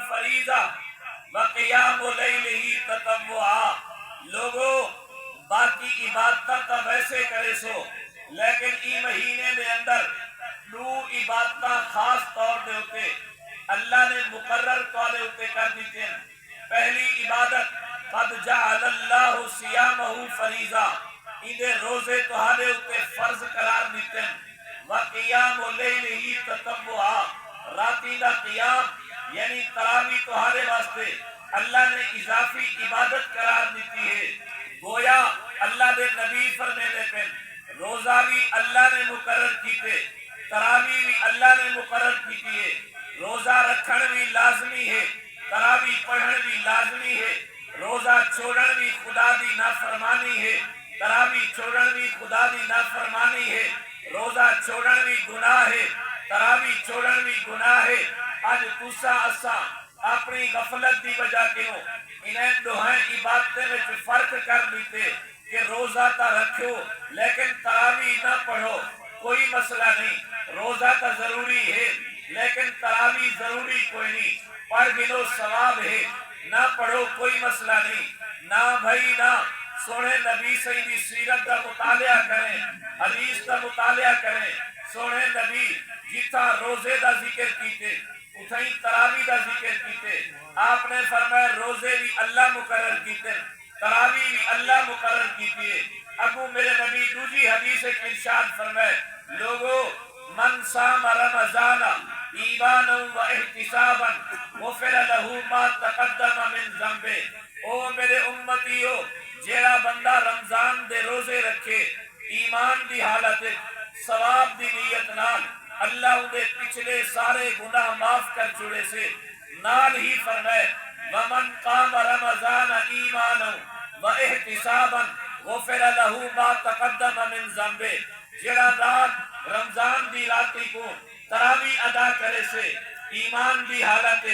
فریضہ وقیام لیلہ تطوعا۔ لوگو باقی عبادت تا ویسے کرے سو، لیکن ای مہینے دے اندر دو عبادت خاص طور دے ہوتے اللہ نے مقرر طور دے ہوتے کر دیتے ہیں۔ پہلی عبادت قد جعل اللہ صیامہ فریضہ، ایدے روزے تہارے ہوتے فرض قرار دیتے ہیں۔ وقیام لیلہ تطوعا، راتی دا قیام یعنی تراویح تہارے واسطے اللہ نے اضافی عبادت قرار دیتی ہے۔ گویا اللہ دے نبی فرمینے پہ روزہ بھی اللہ نے مقرر کیتے، تراویح بھی اللہ نے مقرر کیتی ہے، روزہ رکھن بھی لازمی ہے، تراویح پڑھن بھی لازمی ہے، روزہ چھوڑن بھی خدا دی نافرمانی ہے، تراویح چھوڑن بھی خدا دی نافرمانی ہے، روزہ چھوڑن بھی گناہ ہے، تراویح چھوڑن بھی گناہ ہے۔ آج تسا اسا اپنی غفلت دی وجہ کیوں انہیں دوہائیں عبادتیں میں فرق کر دیتے کہ روزہ تا رکھو لیکن تراویح نہ پڑھو، کوئی مسئلہ نہیں، روزہ تا ضروری ہے لیکن تراویح ضروری کوئی نہیں، پڑھ گنو ثواب ہے، نہ پڑھو کوئی مسئلہ نہیں۔ نہ بھائی نہ، سونے نبی سیدی سیرت دا مطالعہ کریں، حدیث دا مطالعہ کریں۔ سونے نبی جتھا روزے دا ذکر کیتے اتھائی تراویح دا ذکر کیتے، آپ نے فرمایا روزے بھی اللہ مقرر کیتے، تراویح بھی اللہ مقرر کیتے۔ ابو میرے نبی دوسری حدیث ارشاد فرمائے لوگو من صام رمضان ایمانا و احتسابا غفر له ما تقدم من ذنبے۔ او میرے امتیو، جیڑا بندہ رمضان دے روزے رکھے ایمان دی حالت ثواب دی نیت نال، اللہ دے پچھلے سارے گناہ معاف کر چھوڑے سے۔ نال ہی فرمائے ومن قام رمضان ایمانا و احتسابا غفر له ما تقدم من ذنبے۔ جڑا رات رمضان دی راتی کو تراویح ادا کرے سے ایمان دی حالت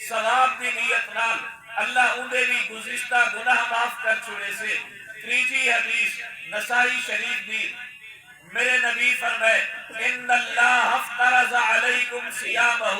ثواب دی نیت نال، اللہ اندے بھی گزشتہ گناہ معاف کر چھوڑے سے۔ تیسری حدیث نسائی شریف دی، میرے نبی فرمائے ان اللہ افترض علیکم صیامہ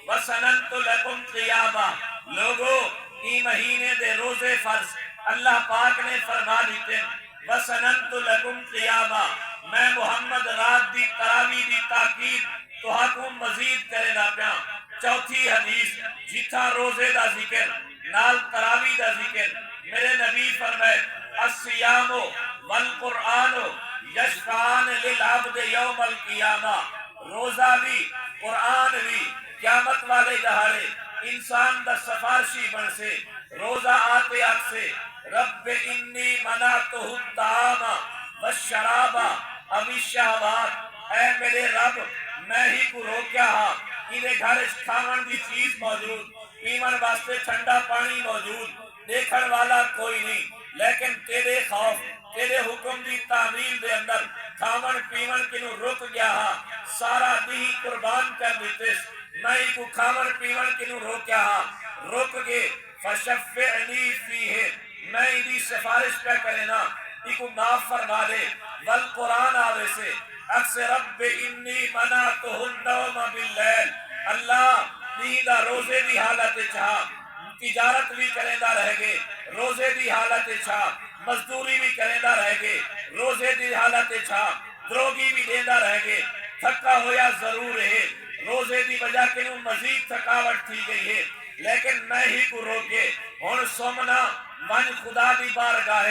وسننت لکم قیامہ۔ لوگو ای مہینے دے روزے فرض اللہ پاک نے فرما دیتے، وسننت لکم قیامہ، میں محمد رات دی تراویح دی تاکید تو حکم مزید کرے نہ پیا۔ چوتھی حدیث جتھا روزے دا ذکر نال تراویح دا ذکر، میرے نبی فرمائے الصیام والقرآن یشفعان للعبد یوم القیامہ۔ روزہ بھی قرآن بھی قیامت والے دہاڑے انسان دا سفارشی بن سے۔ روزہ آتے آگ سے رب انی منعتہ الطعام والشراب او الشہوات، اے میرے رب میں ہی کو روکیا ہاں، انہیں گھر کھاون دی چیز موجود، پیون واسطے ٹھنڈا پانی موجود، دیکھن والا کوئی نہیں، لیکن تیرے خوف تیرے حکم دی تعمیل دے اندر کھاون پیون کنو رک گیا ہاں، سارا دی قربان کر دیتے، میں ہی کو کھاون پیون کنو روکیا ہاں، رک گے فشفعنی فیہ، میں ہی دی سفارش پہ کرے نا ایکو معاف فرما دے۔ والقرآن آوے سے اکثر رب انی منعتہ النوم باللیل، اللہ دیدہ روزے دی حالت چاہا، تجارت بھی کرندہ رہ گے روزے دی حالت چاہا، مزدوری بھی کرندہ رہ گے روزے دی حالت چاہا، دروگی بھی دیندہ رہ گے، تھکا ہویا ضرور ہے، روزے دی وجہ کے نو مزید تھکاوٹ تھی گئی ہے، لیکن میں ہی کو روکے ہون سومنا من خدا دی بارگاہ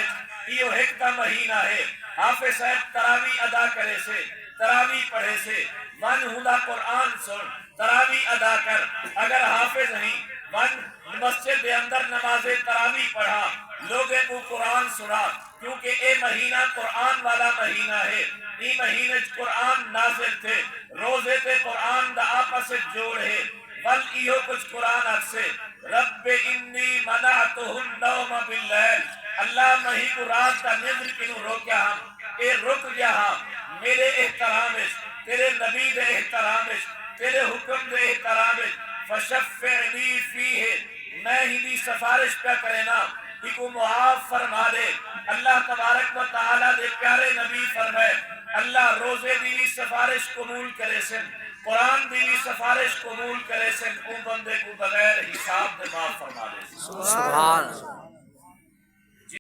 یہ ایک کا مہینہ ہے۔ حافظ صاحب تراویح ادا کرے سے، تراویح پڑھے سے، من ہدا قرآن سن، تراویح ادا کر، اگر حافظ نہیں من مسجد دے اندر نماز تراویح پڑھا، لوگے کو قرآن سنا، کیونکہ اے مہینہ قرآن والا مہینہ ہے، ای مہینے قرآن نازل تھے، روزے تے قرآن دا آپس سے جوڑ ہے، بل ایہو کچھ قرآن اکسے رب انی منعتہ النوم باللیل، اللہ مہی کو رات کا نظر کنو روکیا ہم، اے رک گیا ہم میرے احترامش، تیرے نبی دے احترامش، تیرے حکم دے احترامش، فشفعنی فیہ، میں ہی دی سفارش پہ کرے نا ایکو معاف فرما دے۔ اللہ تبارک و تعالیٰ دے پیارے نبی فرمائے اللہ روزے دی بھی سفارش قبول کرے سن، قرآن دی بھی سفارش قبول کرے سن، اون بندے کو بغیر ہی تے معاف فرما دے سبحان اللہ۔